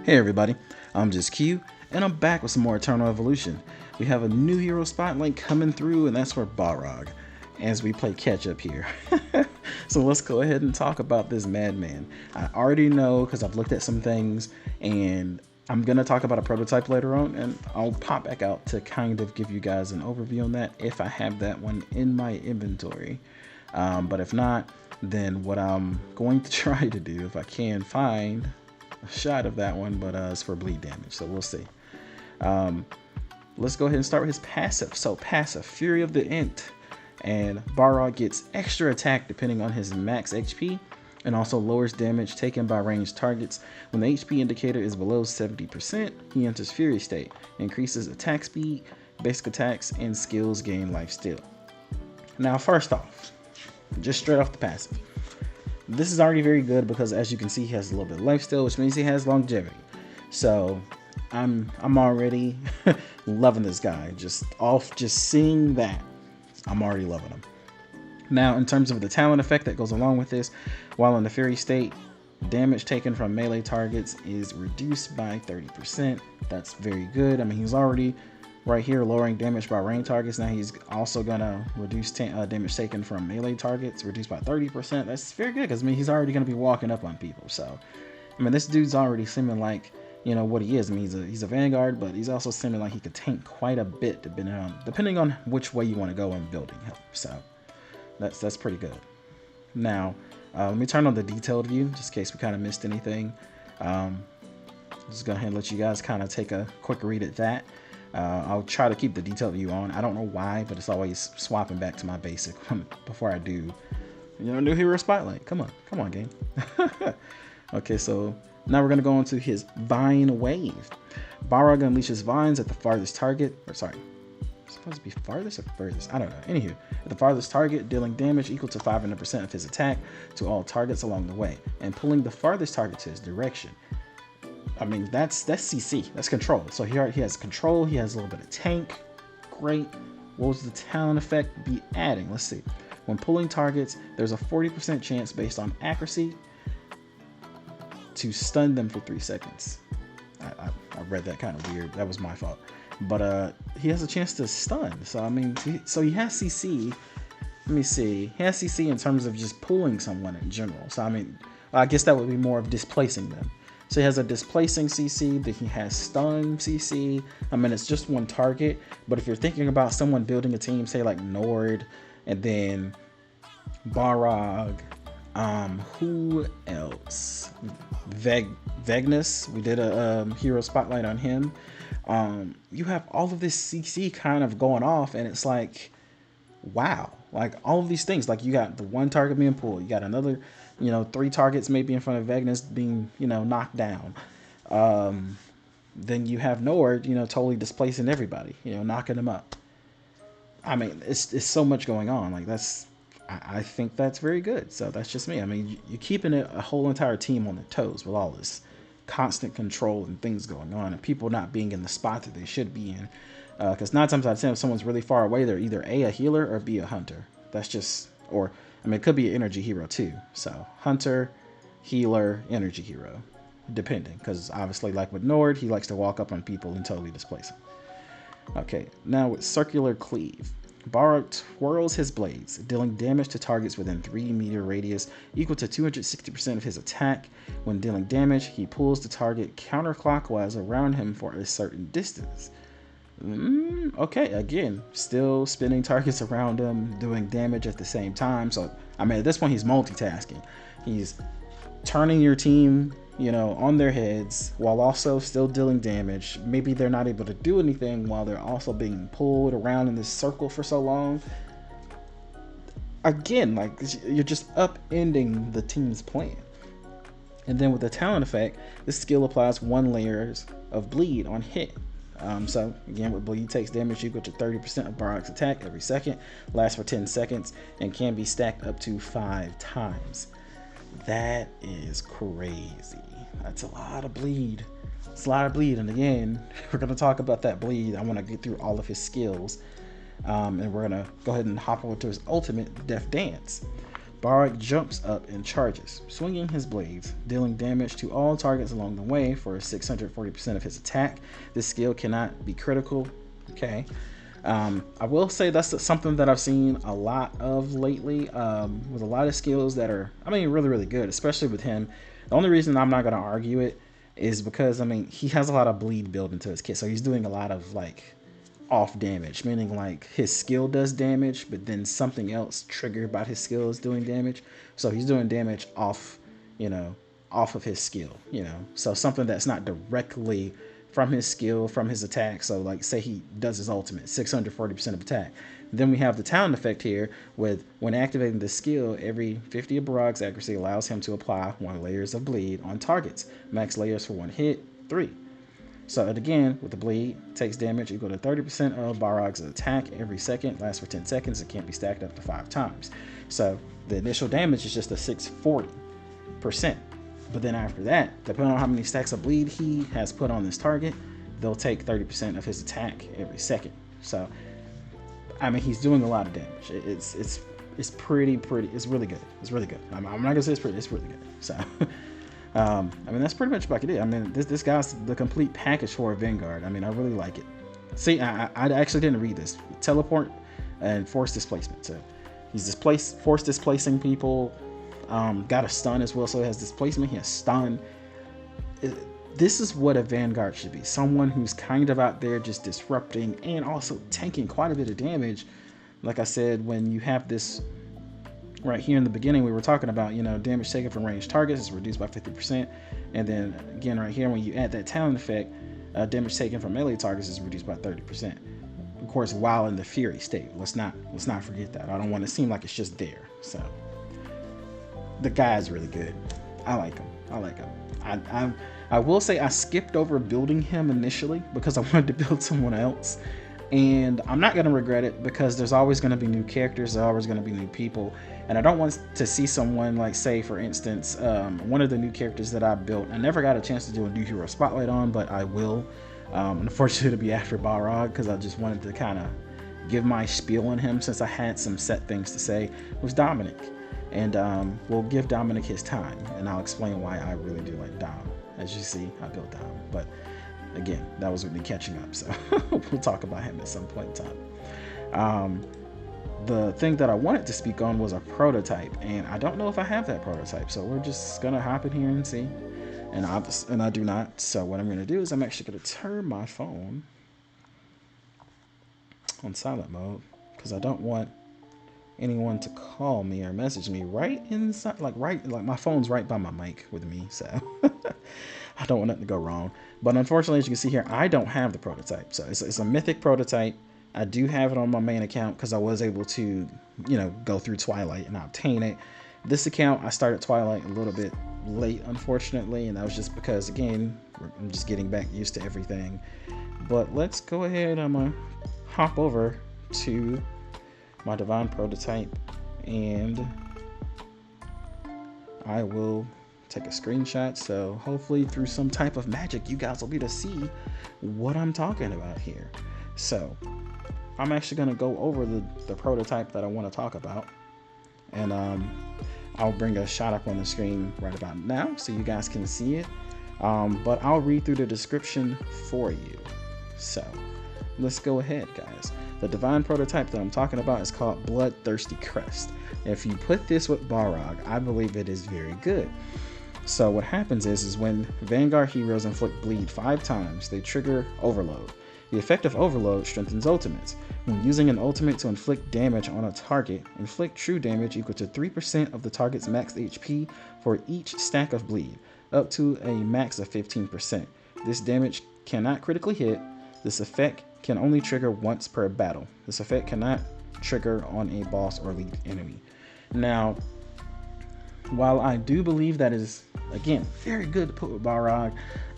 Hey everybody, I'm just Q, and I'm back with some more Eternal Evolution. We have a new hero spotlight coming through, and that's for Barrog, as we play catch up here. So let's go ahead and talk about this madman. I already know because I've looked at some things, and I'm going to talk about a prototype later on, and I'll pop back out to kind of give you guys an overview on that if I have that one in my inventory. But if not, then what I'm going to try to do, if I can find a shot of that one, but it's for bleed damage, so we'll see. Let's go ahead and start with his passive. So passive, Fury of the Int, and Barrog gets extra attack depending on his max HP, and also lowers damage taken by ranged targets. When the HP indicator is below 70%, he enters Fury state, increases attack speed, basic attacks, and skills gain life steal. Now first off, just straight off the passive, this is already very good because as you can see, he has a little bit of life steal, which means he has longevity. So I'm already loving this guy. Just seeing that, I'm already loving him. Now, in terms of the talent effect that goes along with this, while in the Fury state, damage taken from melee targets is reduced by 30%. That's very good. I mean, he's already right here lowering damage by range targets. Now he's also gonna reduce damage taken from melee targets, reduced by 30%. That's very good because I mean he's already gonna be walking up on people. So I mean this dude's already seeming like, you know, what he is. I mean he's a vanguard, but he's also seeming like he could tank quite a bit depending on which way you want to go in building him. So that's pretty good. Now let me turn on the detailed view just in case we kind of missed anything. Just go ahead and let you guys kind of take a quick read at that. I'll try to keep the detailed view on. I don't know why, but it's always swapping back to my basic before I do, you know, new hero spotlight. Come on, game. Okay, so now we're gonna go into his Vine Wave. Barrog unleashes vines at the farthest target. Or sorry, it's supposed to be farthest or furthest? I don't know. Anywho, at the farthest target, dealing damage equal to 500% of his attack to all targets along the way, and pulling the farthest target to his direction. I mean, that's CC, that's control. So here he has control, he has a little bit of tank. Great. What was the talent effect be adding? Let's see. When pulling targets, there's a 40% chance based on accuracy to stun them for 3 seconds. I read that kind of weird. That was my fault. But he has a chance to stun. So I mean, so he has CC. Let me see. He has CC in terms of just pulling someone in general. So I mean, I guess that would be more of displacing them. So he has a displacing CC, then he has stun CC. I mean, it's just one target, but if you're thinking about someone building a team, say like Nord, and then Barrog, who else? Vegnus, we did a hero spotlight on him. You have all of this CC kind of going off, and it's like, wow, like all of these things, like you got the one target being pulled, you got another, you know, 3 targets maybe in front of Vegnus being, you know, knocked down. Then you have Nord, you know, totally displacing everybody, you know, knocking them up. I mean, it's so much going on. Like I think that's very good. So that's just me. I mean, you're keeping a whole entire team on their toes with all this constant control and things going on, and people not being in the spot that they should be in. Because 9 times out of 10, if someone's really far away, they're either a healer or B, a hunter. That's just, or I mean, it could be an energy hero too. So hunter, healer, energy hero, depending. Because obviously, like with Nord, he likes to walk up on people and totally displace them. Okay, now with circular cleave, Barrog twirls his blades, dealing damage to targets within 3 meter radius equal to 260% of his attack. When dealing damage, he pulls the target counterclockwise around him for a certain distance. Okay, again, still spinning targets around him, doing damage at the same time. So, I mean, at this point, he's multitasking. He's turning your team, you know, on their heads while also still dealing damage. Maybe they're not able to do anything while they're also being pulled around in this circle for so long. Again, like, you're just upending the team's plan. And then with the talent effect, this skill applies 1 layer of bleed on hit. So again, with bleed, takes damage equal to 30% of Barrog's attack every second, lasts for 10 seconds, and can be stacked up to 5 times. That is crazy. That's a lot of bleed. It's a lot of bleed. And again, we're going to talk about that bleed. I want to get through all of his skills. And we're going to go ahead and hop over to his ultimate, Death Dance. Barrog jumps up and charges, swinging his blades, dealing damage to all targets along the way for 640% of his attack. This skill cannot be critical. Okay. I will say that's something that I've seen a lot of lately, with a lot of skills that are, really, really good, especially with him. The only reason I'm not going to argue it is because, he has a lot of bleed built into his kit. So he's doing a lot of, off damage, meaning, his skill does damage, but then something else triggered by his skill is doing damage. So he's doing damage off of his skill, So something that's not directly from his skill, from his attack. So say he does his ultimate, 640% of attack. Then we have the talent effect here with when activating the skill, every 50 of Barrog's accuracy allows him to apply 1 layers of bleed on targets. Max layers for 1 hit, 3. So again, with the bleed, takes damage equal to 30% of Barrog's attack every second, lasts for 10 seconds, it can't be stacked up to 5 times. So the initial damage is just a 640%. But then after that, depending on how many stacks of bleed he has put on this target, they'll take 30% of his attack every second. So, he's doing a lot of damage. It's pretty. It's really good. It's really good. I'm not gonna say it's pretty. It's really good. So, that's pretty much what I could do. This guy's the complete package for a Vanguard. I really like it. See, I actually didn't read this. Teleport and force displacement. So, he's force displacing people. Got a stun as well, so it has displacement. He has stun. This is what a Vanguard should be. Someone who's kind of out there just disrupting and also tanking quite a bit of damage. Like I said, when you have this right here in the beginning, we were talking about, damage taken from ranged targets is reduced by 50%. And then again, right here, when you add that talent effect, damage taken from melee targets is reduced by 30%. Of course, while in the Fury state. Let's not forget that. I don't want to seem like it's just there. So the guy's really good. I like him. I will say I skipped over building him initially because I wanted to build someone else. And I'm not going to regret it because there's always going to be new characters. There's always going to be new people. And I don't want to see someone say, for instance, one of the new characters that I built, I never got a chance to do a new hero spotlight on, but I will. Unfortunately, it'll be after Barrog because I just wanted to kind of give my spiel on him since I had some set things to say. It was Dominic. And we'll give Dominic his time, and I'll explain why I really do like Dom. As you see, I built Dom, but again, that was with me catching up, so we'll talk about him at some point in time. The thing that I wanted to speak on was a prototype, and I don't know if I have that prototype, so we're just gonna hop in here and see. And I do not. So what I'm gonna do is I'm actually gonna turn my phone on silent mode because I don't want anyone to call me or message me right inside, like my phone's right by my mic with me, so I don't want nothing to go wrong. But unfortunately, as you can see here, I don't have the prototype. So it's a mythic prototype. I do have it on my main account because I was able to, go through Twilight and obtain it. This account, I started Twilight a little bit late, unfortunately, and that was just because, again, I'm just getting back used to everything. But let's go ahead. I'm gonna hop over to my divine prototype and I will take a screenshot, so hopefully through some type of magic you guys will be able to see what I'm talking about here. So I'm actually going to go over the prototype that I want to talk about, and I'll bring a shot up on the screen right about now so you guys can see it, but I'll read through the description for you. So let's go ahead, guys. The divine prototype that I'm talking about is called Bloodthirsty Crest. If you put this with Barrog, I believe it is very good. So what happens is when Vanguard heroes inflict bleed 5 times, they trigger Overload. The effect of Overload strengthens ultimates. When using an ultimate to inflict damage on a target, inflict true damage equal to 3% of the target's max HP for each stack of bleed, up to a max of 15%. This damage cannot critically hit. This effect can only trigger once per battle. This effect cannot trigger on a boss or lead enemy. Now, while I do believe that is, again, very good to put with Barrog,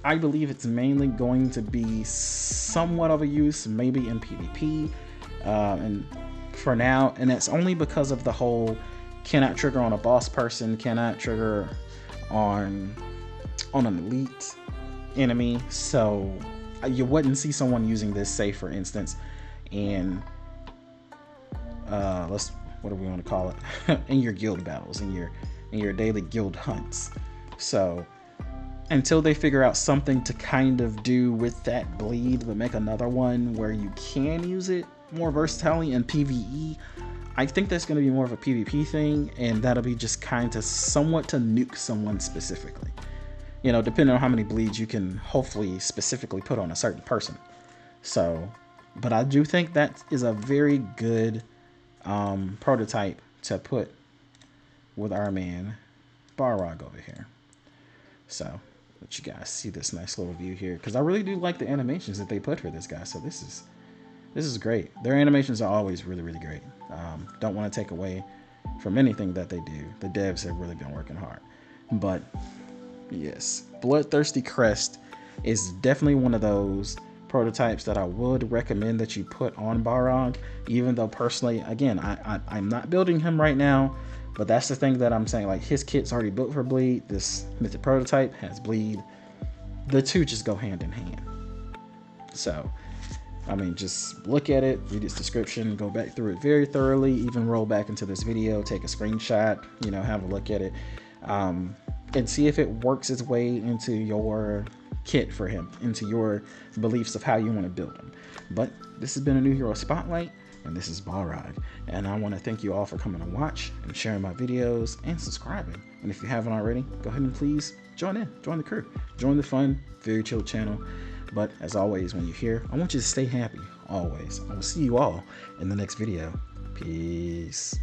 I believe it's mainly going to be somewhat of a use, maybe in PvP, and for now, and that's only because of the whole cannot trigger on a boss person, cannot trigger on an elite enemy. So you wouldn't see someone using this, say for instance, in what do we want to call it, in your guild battles, in your daily guild hunts. So until they figure out something to kind of do with that bleed, but make another one where you can use it more versatilely in PvE, I think that's going to be more of a PvP thing, and that'll be just kind of somewhat to nuke someone specifically. You know, depending on how many bleeds you can hopefully specifically put on a certain person. So, but I do think that is a very good prototype to put with our man Barrog over here. So let you guys see this nice little view here, because I really do like the animations that they put for this guy. So this is great. Their animations are always really, really great. Don't want to take away from anything that they do. The devs have really been working hard. But yes, Bloodthirsty Crest is definitely one of those prototypes that I would recommend that you put on Barrog, even though personally, again, I'm not building him right now, but that's the thing that I'm saying, like, his kit's already built for bleed. This mythic prototype has bleed. The two just go hand in hand. So I mean, just look at it, read its description, go back through it very thoroughly, even roll back into this video, take a screenshot, you know, have a look at it, and see if it works its way into your kit for him, into your beliefs of how you want to build him. But this has been a New Hero Spotlight, and this is Barrog, and I want to thank you all for coming to watch and sharing my videos and subscribing. And if you haven't already, go ahead and please join the crew, join the fun, very chill channel. But as always, when you're here, I want you to stay happy, always. I will see you all in the next video. Peace.